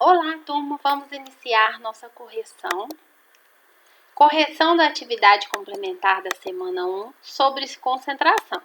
Olá, turma! Vamos iniciar nossa correção. Correção da atividade complementar da semana 1 sobre concentração.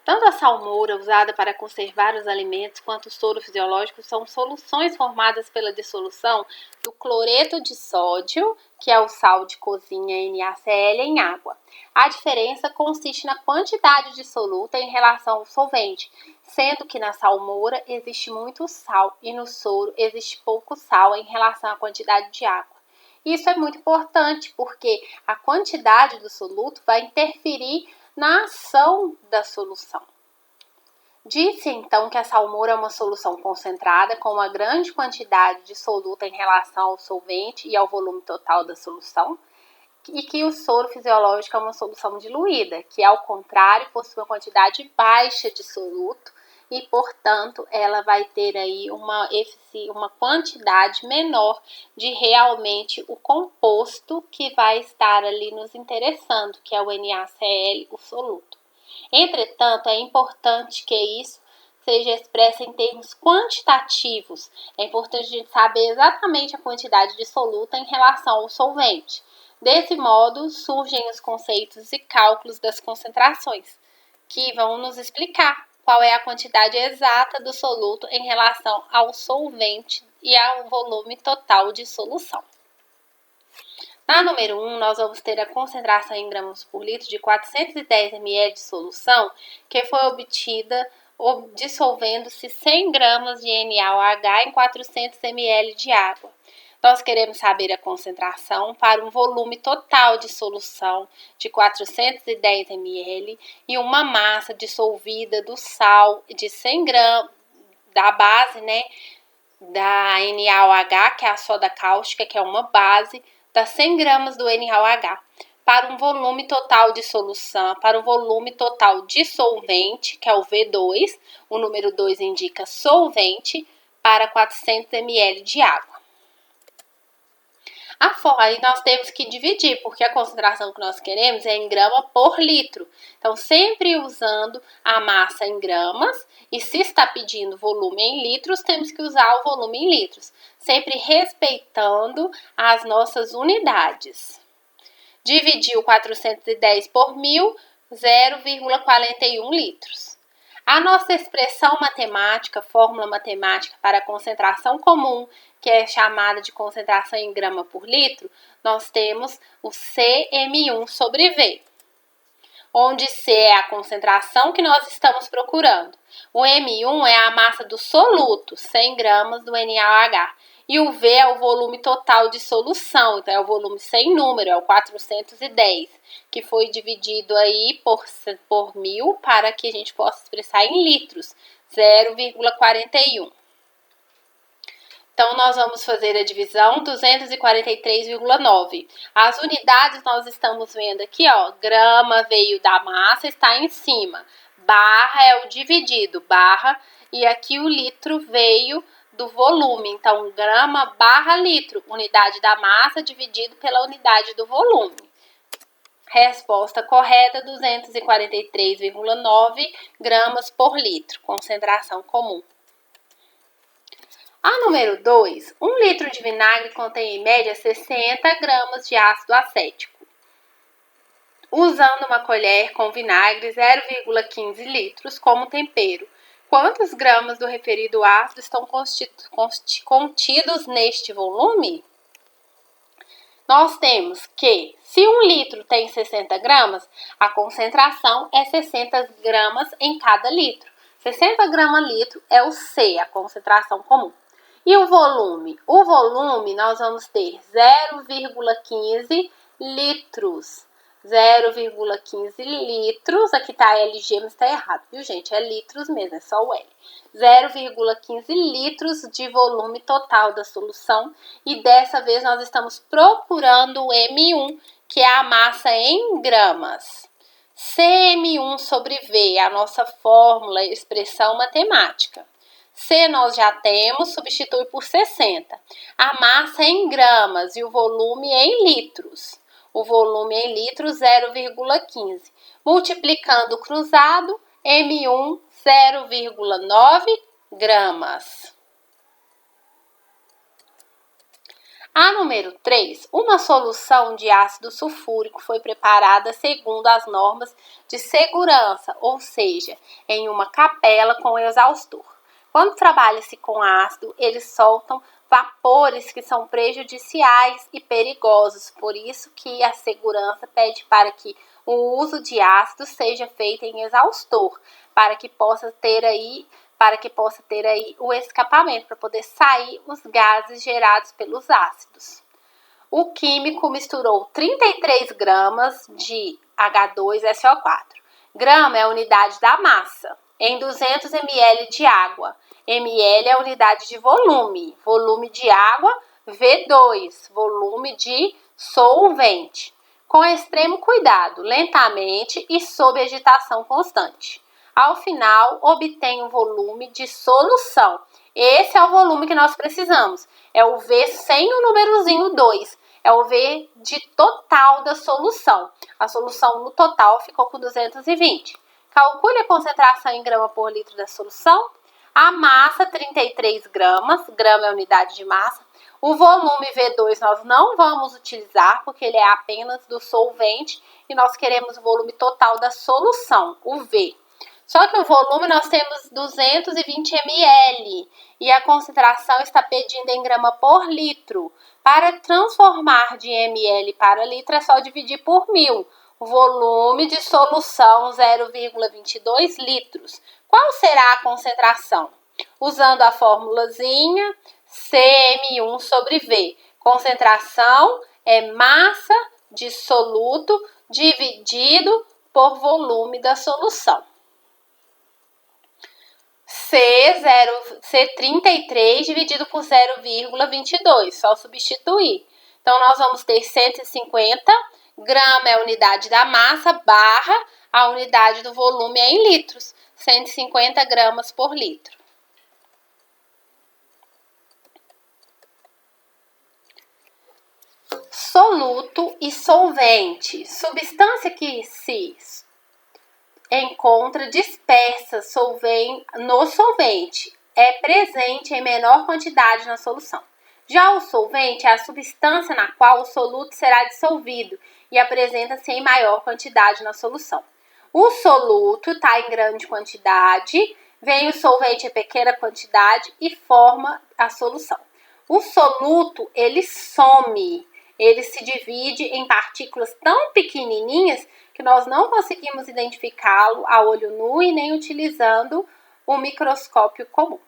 Tanto a salmoura usada para conservar os alimentos quanto o soro fisiológico são soluções formadas pela dissolução do cloreto de sódio, que é o sal de cozinha NaCl, em água. A diferença consiste na quantidade de soluta em relação ao solvente, sendo que na salmoura existe muito sal e no soro existe pouco sal em relação à quantidade de água. Isso é muito importante porque a quantidade do soluto vai interferir na ação da solução. Disse então que a salmoura é uma solução concentrada com uma grande quantidade de soluto em relação ao solvente e ao volume total da solução, e que o soro fisiológico é uma solução diluída, que ao contrário possui uma quantidade baixa de soluto e, portanto, ela vai ter aí uma quantidade menor de realmente o composto que vai estar ali nos interessando, que é o NaCl, o soluto. Entretanto, é importante que isso seja expresso em termos quantitativos. É importante a gente saber exatamente a quantidade de soluta em relação ao solvente. Desse modo, surgem os conceitos e cálculos das concentrações, que vão nos explicar qual é a quantidade exata do soluto em relação ao solvente e ao volume total de solução. Na número 1, nós vamos ter a concentração em gramas por litro de 410 ml de solução, que foi obtida dissolvendo-se 100 gramas de NaOH em 400 ml de água. Nós queremos saber a concentração para um volume total de solução de 410 ml e uma massa dissolvida do sal de 100 gramas da base, da NaOH, que é a soda cáustica, que é uma base, das 100 gramas do NaOH, para um volume total de solução, para um volume total de solvente, que é o V2, o número 2 indica solvente, para 400 ml de água. Aí nós temos que dividir, porque a concentração que nós queremos é em grama por litro. Então, sempre usando a massa em gramas, e se está pedindo volume em litros, temos que usar o volume em litros, sempre respeitando as nossas unidades. Dividir o 410 por 1.000, 0,41 litros. A nossa expressão matemática, fórmula matemática para a concentração comum, que é chamada de concentração em grama por litro, nós temos o CM1 sobre V, onde C é a concentração que nós estamos procurando. O M1 é a massa do soluto, 100 gramas do NaOH. E o V é o volume total de solução, então é o volume sem número, é o 410, que foi dividido aí por 1.000 para que a gente possa expressar em litros, 0,41. Então, nós vamos fazer a divisão 243,9. As unidades nós estamos vendo aqui, ó, grama veio da massa, está em cima. Barra é o dividido, barra, e aqui o litro veio do volume. Então, grama barra litro, unidade da massa dividido pela unidade do volume. Resposta correta, 243,9 gramas por litro, concentração comum. A número 2, 1 litro de vinagre contém em média 60 gramas de ácido acético. Usando uma colher com vinagre, 0,15 litros como tempero, quantos gramas do referido ácido estão contidos neste volume? Nós temos que, se 1 litro tem 60 gramas, a concentração é 60 gramas em cada litro. 60 gramas litro é o C, a concentração comum. E o volume? O volume nós vamos ter 0,15 litros. 0,15 litros, aqui tá LG, mas tá errado, viu, gente? É litros mesmo, é só o L. 0,15 litros de volume total da solução. E dessa vez nós estamos procurando o M1, que é a massa em gramas. CM1 sobre V, a nossa fórmula, expressão matemática. C nós já temos, substitui por 60. A massa em gramas e o volume em litros. O volume em litros, 0,15. Multiplicando o cruzado, M1 0,9 gramas. A número 3, uma solução de ácido sulfúrico foi preparada segundo as normas de segurança, ou seja, em uma capela com exaustor. Quando trabalha-se com ácido, eles soltam vapores que são prejudiciais e perigosos, por isso que a segurança pede para que o uso de ácido seja feito em exaustor, para que possa ter aí o escapamento, para poder sair os gases gerados pelos ácidos. O químico misturou 33 gramas de H2SO4. Grama é a unidade da massa, em 200 ml de água. ml é a unidade de volume. Volume de água, V2, volume de solvente. Com extremo cuidado, lentamente e sob agitação constante. Ao final, obtém o volume de solução. Esse é o volume que nós precisamos. É o V sem o númerozinho 2. É o V de total da solução. A solução no total ficou com 220. Calcule a concentração em grama por litro da solução. A massa, 33 gramas. Grama é a unidade de massa. O volume V2 nós não vamos utilizar, porque ele é apenas do solvente. E nós queremos o volume total da solução, o V. Só que o volume nós temos 220 ml e a concentração está pedindo em grama por litro. Para transformar de ml para litro é só dividir por 1000. O volume de solução 0,22 litros. Qual será a concentração? Usando a formulazinha CM1 sobre V. Concentração é massa de soluto dividido por volume da solução. C33 dividido por 0,22, só substituir. Então, nós vamos ter 150, grama é a unidade da massa, barra, a unidade do volume é em litros, 150 gramas por litro. Soluto e solvente, substância que se encontra dispersa no solvente, é presente em menor quantidade na solução. Já o solvente é a substância na qual o soluto será dissolvido e apresenta-se em maior quantidade na solução. O soluto está em grande quantidade, vem o solvente em pequena quantidade e forma a solução. O soluto, ele some, ele se divide em partículas tão pequenininhas que nós não conseguimos identificá-lo a olho nu e nem utilizando o microscópio comum.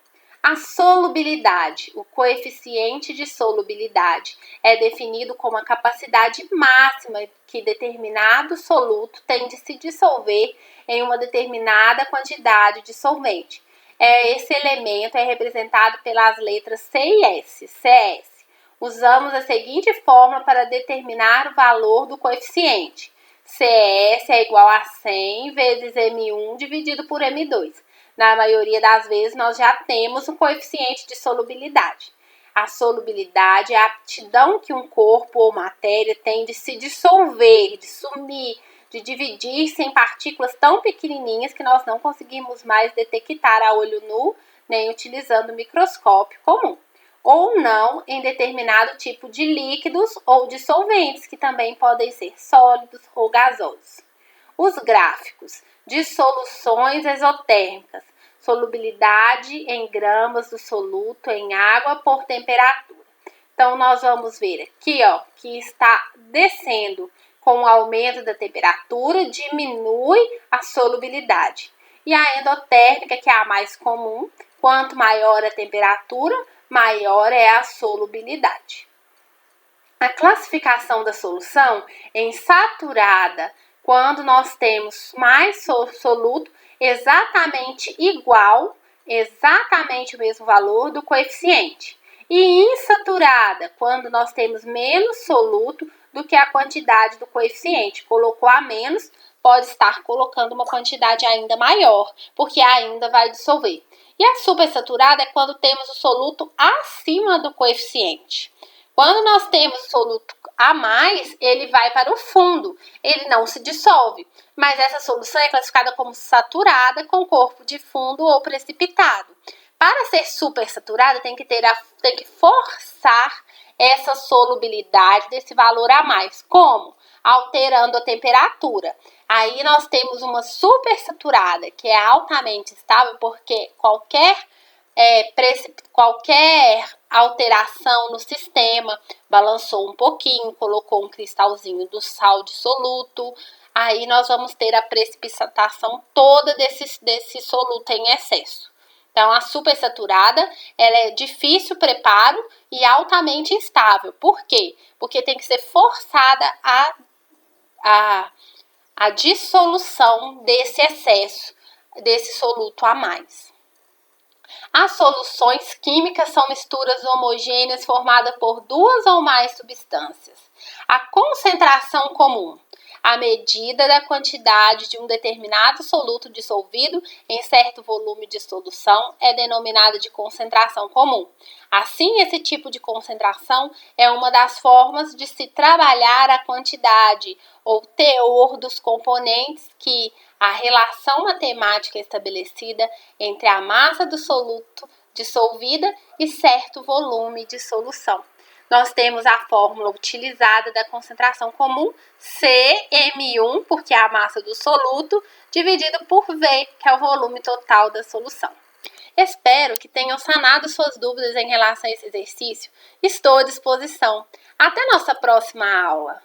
A solubilidade, o coeficiente de solubilidade, é definido como a capacidade máxima que determinado soluto tem de se dissolver em uma determinada quantidade de solvente. Esse elemento é representado pelas letras C e S, CS. Usamos a seguinte fórmula para determinar o valor do coeficiente. CS é igual a 100 vezes M1 dividido por M2. Na maioria das vezes, nós já temos o coeficiente de solubilidade. A solubilidade é a aptidão que um corpo ou matéria tem de se dissolver, de sumir, de dividir-se em partículas tão pequenininhas que nós não conseguimos mais detectar a olho nu, nem utilizando o microscópio comum. Ou não em determinado tipo de líquidos ou de solventes, que também podem ser sólidos ou gasosos. Os gráficos de soluções exotérmicas, solubilidade em gramas do soluto em água por temperatura. Então, nós vamos ver aqui, que está descendo com o aumento da temperatura, diminui a solubilidade. E a endotérmica, que é a mais comum, quanto maior a temperatura, maior é a solubilidade. A classificação da solução em saturada, quando nós temos mais soluto exatamente igual, exatamente o mesmo valor do coeficiente. E insaturada, quando nós temos menos soluto do que a quantidade do coeficiente. Colocou a menos, pode estar colocando uma quantidade ainda maior, porque ainda vai dissolver. E a supersaturada é quando temos o soluto acima do coeficiente. Quando nós temos soluto a mais, ele vai para o fundo, ele não se dissolve, mas essa solução é classificada como saturada com corpo de fundo ou precipitado. Para ser supersaturada, tem que forçar essa solubilidade desse valor a mais. Como? Alterando a temperatura. Aí nós temos uma supersaturada, que é altamente estável, porque qualquer alteração no sistema, balançou um pouquinho, colocou um cristalzinho do sal dissoluto, aí nós vamos ter a precipitação toda desse soluto em excesso. Então, a supersaturada, ela é difícil preparo e altamente instável. Por quê? Porque tem que ser forçada a dissolução desse excesso, desse soluto a mais. As soluções químicas são misturas homogêneas formadas por duas ou mais substâncias. A concentração comum, a medida da quantidade de um determinado soluto dissolvido em certo volume de solução, é denominada de concentração comum. Assim, esse tipo de concentração é uma das formas de se trabalhar a quantidade ou teor dos componentes que a relação matemática estabelecida entre a massa do soluto dissolvida e certo volume de solução. Nós temos a fórmula utilizada da concentração comum, CM1, porque é a massa do soluto, dividido por V, que é o volume total da solução. Espero que tenham sanado suas dúvidas em relação a esse exercício. Estou à disposição. Até nossa próxima aula!